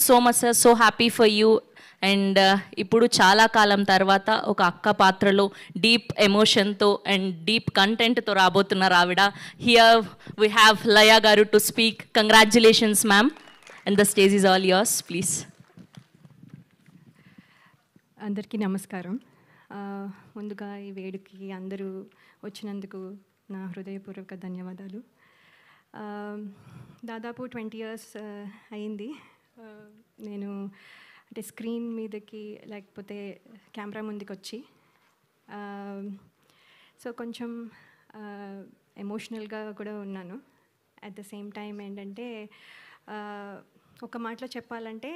So much sir, so happy for you. And ఇప్పుడు చాలా కాలం తర్వాత ఒక అక్క పాత్రలో డీప్ ఎమోషన్తో అండ్ డీప్ కంటెంట్తో రాబోతున్నారు ఆవిడ. హియర్ వీ హ్యావ్ లయ గారు to speak. Congratulations ma'am, and the stage is all yours, please. అందరికీ నమస్కారం. ముందుగా ఈ వేడుకి అందరూ వచ్చినందుకు నా హృదయపూర్వక ధన్యవాదాలు. దాదాపు 20 years అయింది నేను అంటే స్క్రీన్ మీదకి లేకపోతే కెమెరా ముందుకు వచ్చి. సో కొంచెం ఎమోషనల్గా కూడా ఉన్నాను. అట్ ద సేమ్ టైం ఏంటంటే ఒక మాటలో చెప్పాలంటే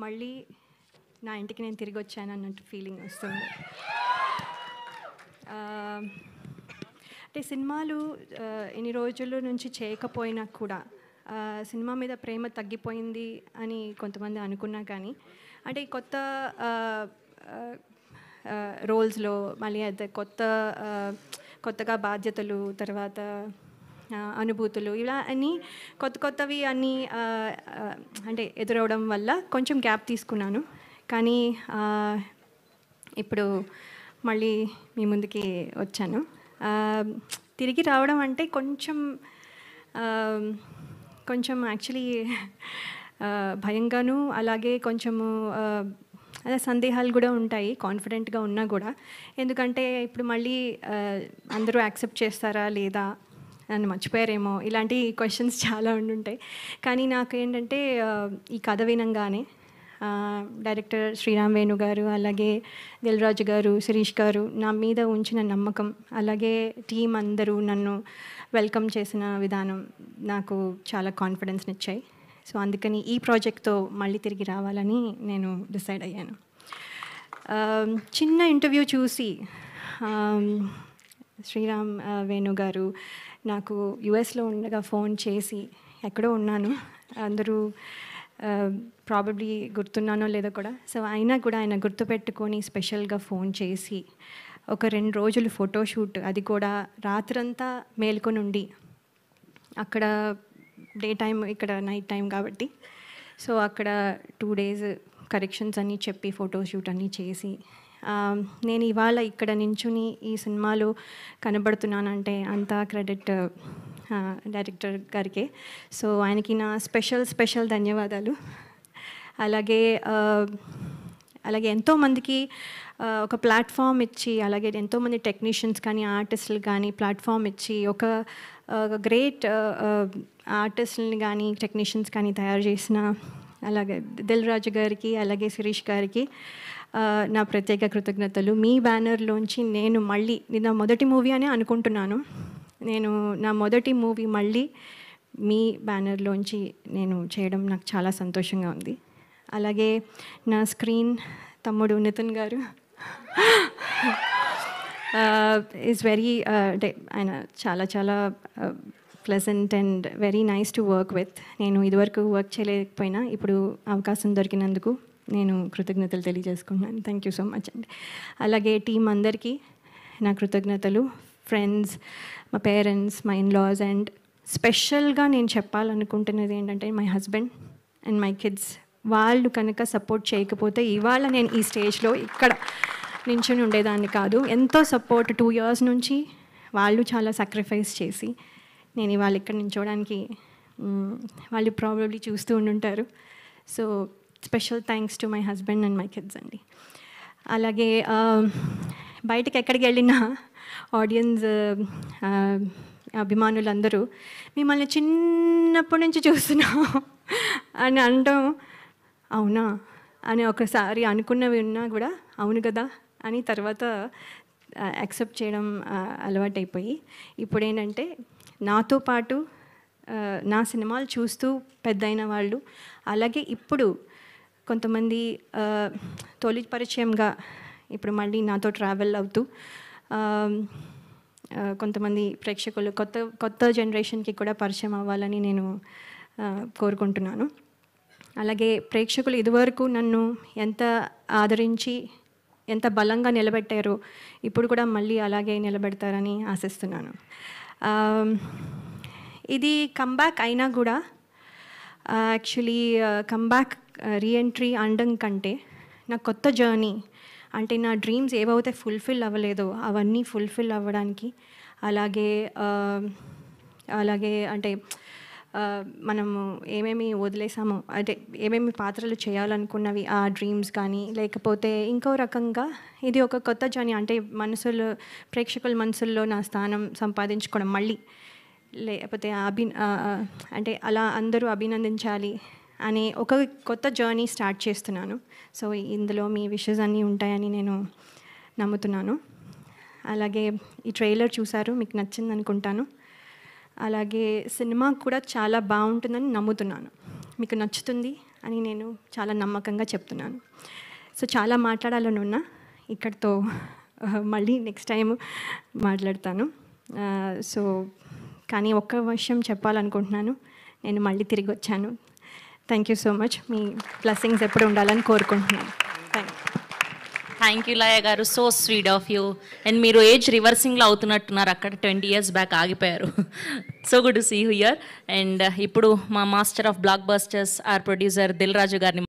మళ్ళీ నా ఇంటికి నేను తిరిగి వచ్చాను అన్నట్టు ఫీలింగ్ వస్తుంది. అంటే సినిమాలు ఎన్ని రోజుల నుంచి చేయకపోయినా కూడా సినిమా మీద ప్రేమ తగ్గిపోయింది అని కొంతమంది అనుకున్నా కానీ అంటే కొత్త రోల్స్లో మళ్ళీ అదే కొత్తగా బాధ్యతలు, తర్వాత అనుభూతులు, ఇలా అన్నీ కొత్తవి అన్నీ అంటే ఎదురవడం వల్ల కొంచెం గ్యాప్ తీసుకున్నాను. కానీ ఇప్పుడు మళ్ళీ మీ ముందుకి వచ్చాను. తిరిగి రావడం అంటే కొంచెం యాక్చువల్లీ భయంగాను, అలాగే కొంచెము అదే సందేహాలు కూడా ఉంటాయి కాన్ఫిడెంట్గా ఉన్నా కూడా. ఎందుకంటే ఇప్పుడు మళ్ళీ అందరూ యాక్సెప్ట్ చేస్తారా లేదా, నన్ను మర్చిపోయారేమో, ఇలాంటి క్వశ్చన్స్ చాలా ఉండుంటాయి. కానీ నాకేంటంటే ఈ కథ వినంగానే డైరెక్టర్ శ్రీరామ్ వేణు గారు, అలాగే దిల్ రాజు గారు, శిరీష్ గారు నా మీద ఉంచిన నమ్మకం, అలాగే టీం అందరూ నన్ను వెల్కమ్ చేసిన విధానం నాకు చాలా కాన్ఫిడెన్స్ని ఇచ్చాయి. సో అందుకని ఈ ప్రాజెక్ట్తో మళ్ళీ తిరిగి రావాలని నేను డిసైడ్ అయ్యాను. చిన్న ఇంటర్వ్యూ చూసి శ్రీరామ్ వేణు గారు నాకు యుఎస్లో ఉండగా ఫోన్ చేసి, ఎక్కడో ఉన్నాను, అందరూ ప్రాబబ్లీ గుర్తున్నానో లేదో కూడా, సో అయినా కూడా ఆయన గుర్తుపెట్టుకొని స్పెషల్గా ఫోన్ చేసి ఒక 2 రోజులు ఫోటోషూట్, అది కూడా రాత్రంతా మేల్కొని ఉండి, అక్కడ డే టైం ఇక్కడ నైట్ టైం కాబట్టి, సో అక్కడ 2 days కరెక్షన్స్ అన్నీ చెప్పి ఫోటోషూట్ అన్నీ చేసి నేను ఇవాళ ఇక్కడ నించుని ఈ సినిమాలో కనబడుతున్నానంటే అంతా క్రెడిట్ డైరెక్టర్ గారికే. సో ఆయనకి నా స్పెషల్ ధన్యవాదాలు. అలాగే ఎంతోమందికి ఒక ప్లాట్ఫామ్ ఇచ్చి, అలాగే ఎంతోమంది టెక్నీషియన్స్ కానీ ఆర్టిస్టులు కానీ ప్లాట్ఫామ్ ఇచ్చి ఒక గ్రేట్ ఆర్టిస్టులని కానీ టెక్నీషియన్స్ కానీ తయారు చేసిన అలాగే దిల్ రాజు గారికి, అలాగే శిరీష్ గారికి నా ప్రత్యేక కృతజ్ఞతలు. మీ బ్యానర్లోంచి నేను మళ్ళీ, నా మొదటి మూవీ అని అనుకుంటున్నాను, నా మొదటి మూవీ మళ్ళీ మీ బ్యానర్లోంచి నేను చేయడం నాకు చాలా సంతోషంగా ఉంది. అలాగే నా స్క్రీన్ తమ్ముడు నితిన్ గారు ఈజ్ వెరీ అంటే ఆయన చాలా pleasant and very nice to work with. నేను ఇదివరకు వర్క్ చేయలేకపోయినా ఇప్పుడు అవకాశం దొరికినందుకు నేను కృతజ్ఞతలు తెలియజేసుకుంటున్నాను. థ్యాంక్ యూ సో మచ్ అండి. అలాగే టీం అందరికీ నా కృతజ్ఞతలు, ఫ్రెండ్స్, మా పేరెంట్స్, మా ఇన్లాస్, అండ్ స్పెషల్గా నేను చెప్పాలనుకుంటున్నది ఏంటంటే my husband and my kids. వాళ్ళు కనుక సపోర్ట్ చేయకపోతే ఇవాళ నేను ఈ స్టేజ్లో ఇక్కడ నించుని ఉండేదాన్ని కాదు. ఎంతో సపోర్ట్ 2 years నుంచి వాళ్ళు చాలా సాక్రిఫైస్ చేసి నేను ఇవాళ ఇక్కడ నించోడానికి వాళ్ళు ప్రాబబ్లీ చూస్తూ ఉండుంటారు. So special thanks to my husband and my kids అండి. అలాగే బయటకు ఎక్కడికి వెళ్ళినా ఆడియన్స్ అభిమానులందరూ మిమ్మల్ని చిన్నప్పటి నుంచి చూస్తున్నాం అని అనడం, అవునా అని ఒకసారి అనుకున్నవి ఉన్నా కూడా అవును కదా అని తర్వాత యాక్సెప్ట్ చేయడం అలవాటైపోయి, ఇప్పుడు ఏంటంటే నాతో పాటు నా సినిమాలు చూస్తూ పెద్దయిన వాళ్ళు, అలాగే ఇప్పుడు కొంతమంది తొలి పరిచయంగా ఇప్పుడు మళ్ళీ నాతో ట్రావెల్ అవుతూ కొంతమంది ప్రేక్షకులు కొత్త జనరేషన్కి కూడా పరిచయం అవ్వాలని నేను కోరుకుంటున్నాను. అలాగే ప్రేక్షకులు ఇదివరకు నన్ను ఎంత ఆదరించి ఎంత బలంగా నిలబెట్టారో ఇప్పుడు కూడా మళ్ళీ అలాగే నిలబెడతారని ఆశిస్తున్నాను. ఇది కమ్బ్యాక్ అయినా కూడా యాక్చువల్లీ కమ్బ్యాక్ రీఎంట్రీ అనడం కంటే నా కొత్త జర్నీ, అంటే నా డ్రీమ్స్ ఏవైతే ఫుల్ఫిల్ అవ్వలేదో అవన్నీ ఫుల్ఫిల్ అవ్వడానికి, అలాగే అలాగే అంటే మనము ఏమేమి వదిలేసామో, అంటే ఏమేమి పాత్రలు చేయాలనుకున్నవి ఆ డ్రీమ్స్ కానీ, లేకపోతే ఇంకో రకంగా ఇది ఒక కొత్త జర్నీ, అంటే ప్రేక్షకుల మనసుల్లో నా స్థానం సంపాదించుకోవడం మళ్ళీ, లేకపోతే అంటే అలా అందరూ అభినందించాలి అనే ఒక కొత్త జర్నీ స్టార్ట్ చేస్తున్నాను. సో ఇందులో మీ విషెస్ అన్నీ ఉంటాయని నేను నమ్ముతున్నాను. అలాగే ఈ ట్రైలర్ చూసారు, మీకు నచ్చింది అనుకుంటాను. అలాగే సినిమా కూడా చాలా బాగుంటుందని నమ్ముతున్నాను, మీకు నచ్చుతుంది అని నేను చాలా నమ్మకంగా చెప్తున్నాను. సో చాలా మాట్లాడాలని ఉన్నా, ఇక్కడితో మళ్ళీ నెక్స్ట్ టైం మాట్లాడతాను. సో కానీ ఒక్క విషయం చెప్పాలనుకుంటున్నాను, నేను మళ్ళీ తిరిగి వచ్చాను. Thank you so much. మీ బ్లెస్సింగ్స్ ఎప్పుడు ఉండాలని కోరుకుంటున్నాను. థ్యాంక్ యూ లయ గారు, so sweet of you. And మీరు ఏజ్ రివర్సింగ్లో అవుతున్నట్టున్నారు, అక్కడ 20 years బ్యాక్ ఆగిపోయారు. So good to see you here. And ఇప్పుడు మా master of blockbusters or producer Dil Raju గారిని